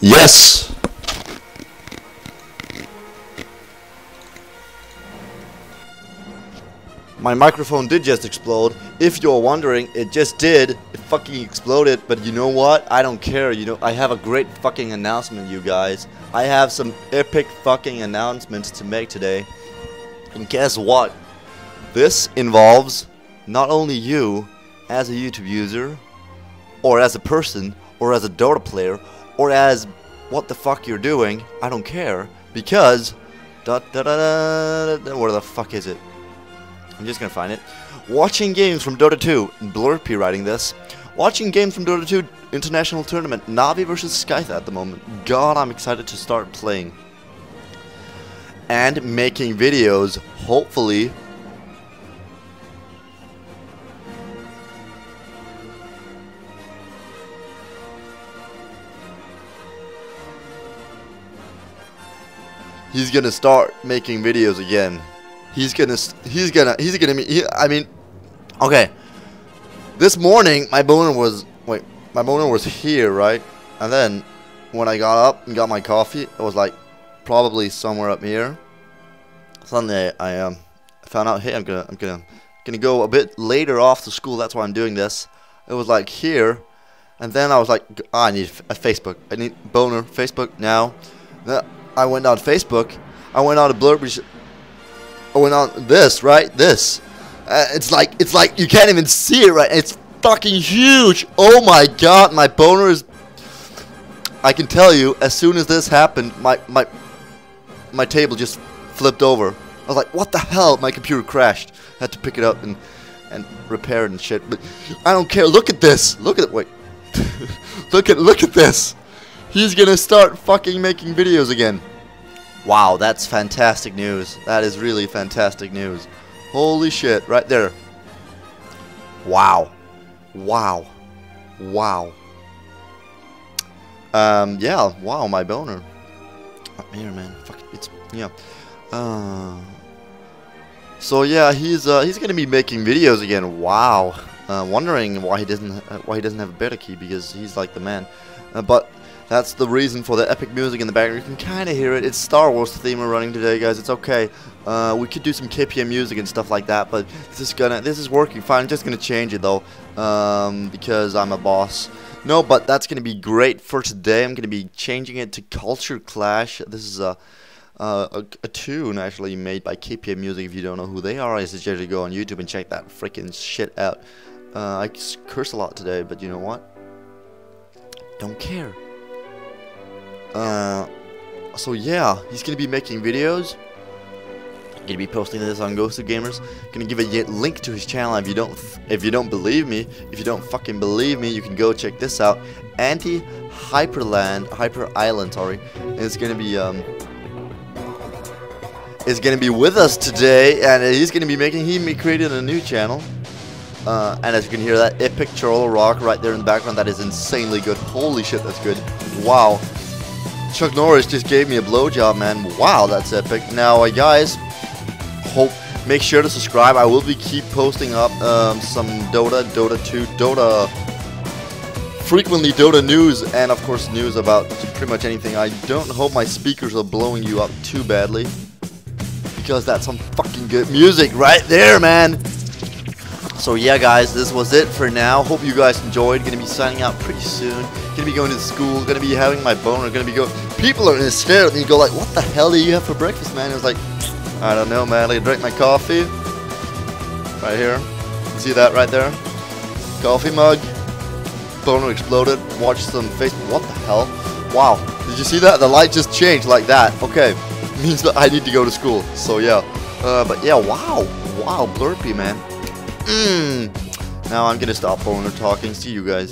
Yes! My microphone did just explode. If you're wondering, it just did. It fucking exploded. But you know what? I don't care. You know, I have a great fucking announcement, you guys. I have some epic fucking announcements to make today. And guess what? This involves not only you as a YouTube user, or as a person, or as a Dota player, or as what the fuck you're doing. I don't care. Because where the fuck is it? I'm just gonna find it. Watching games from Dota 2. Blurpy writing this. Watching games from Dota 2 International Tournament. Navi versus Skythe at the moment. God, I'm excited to start playing. And making videos, hopefully. He's gonna start making videos again. I mean, okay. This morning, my boner was here, right? And then, when I got up and got my coffee, it was like, probably somewhere up here. Suddenly, I found out, hey, I'm gonna go a bit later off to school. That's why I'm doing this. It was like here, and then I was like, oh, I need a Facebook. I need boner Facebook now. Then I went on Facebook. I went on to Blurpy. I went on this, right? This. It's like you can't even see it, right? It's fucking huge. Oh my god, my boner is. I can tell you, as soon as this happened, my table just flipped over. I was like, what the hell? My computer crashed. I had to pick it up and repair it and shit. But I don't care. Look at this. Look at it. Wait. look at this. He's gonna start fucking making videos again. Wow, that's fantastic news. That is really fantastic news. Holy shit, right there. Wow. Wow. Wow. Yeah, wow, my boner. Up here, man. Fuck, it's, yeah. So yeah, he's gonna be making videos again. Wow. Wondering why he doesn't have a beta key, because he's like the man. But that's the reason for the epic music in the background. You can kind of hear it. It's Star Wars theme we're running today, guys. It's okay. We could do some KPM music and stuff like that, but this is working fine. I'm just gonna change it though, because I'm a boss. No, but that's gonna be great for today. I'm gonna be changing it to Culture Clash. This is a tune actually made by KPM Music. If you don't know who they are, I suggest you go on YouTube and check that freaking shit out. I curse a lot today, but you know what? Don't care. So yeah, he's gonna be making videos. Gonna be posting this on Ghost of Gamers. Gonna give a link to his channel. If you don't believe me, if you don't fucking believe me, you can go check this out. Hyper Island, sorry. It's gonna be with us today, and he's gonna be making. He created a new channel. And as you can hear, that epic Chorolo rock right there in the background, that is insanely good. Holy shit, that's good. Wow. Chuck Norris just gave me a blowjob, man. Wow, that's epic. Now, guys, make sure to subscribe. I will keep posting up some Dota 2, frequently Dota news, and of course news about pretty much anything. I don't hope my speakers are blowing you up too badly, because that's some fucking good music right there, man. So yeah, guys, this was it for now. Hope you guys enjoyed. Gonna be signing out pretty soon. Gonna be going to school. Gonna be having my boner. Gonna be people are gonna stare at me and go like, what the hell do you have for breakfast, man? I was like, I don't know, man. I drank my coffee. Right here. See that right there? Coffee mug. Boner exploded. Watch some Facebook. What the hell? Wow. Did you see that? The light just changed like that. Okay. Means that I need to go to school. So yeah. But yeah, wow. Wow, Blurpy, man. Now I'm gonna stop boner talking. See you guys.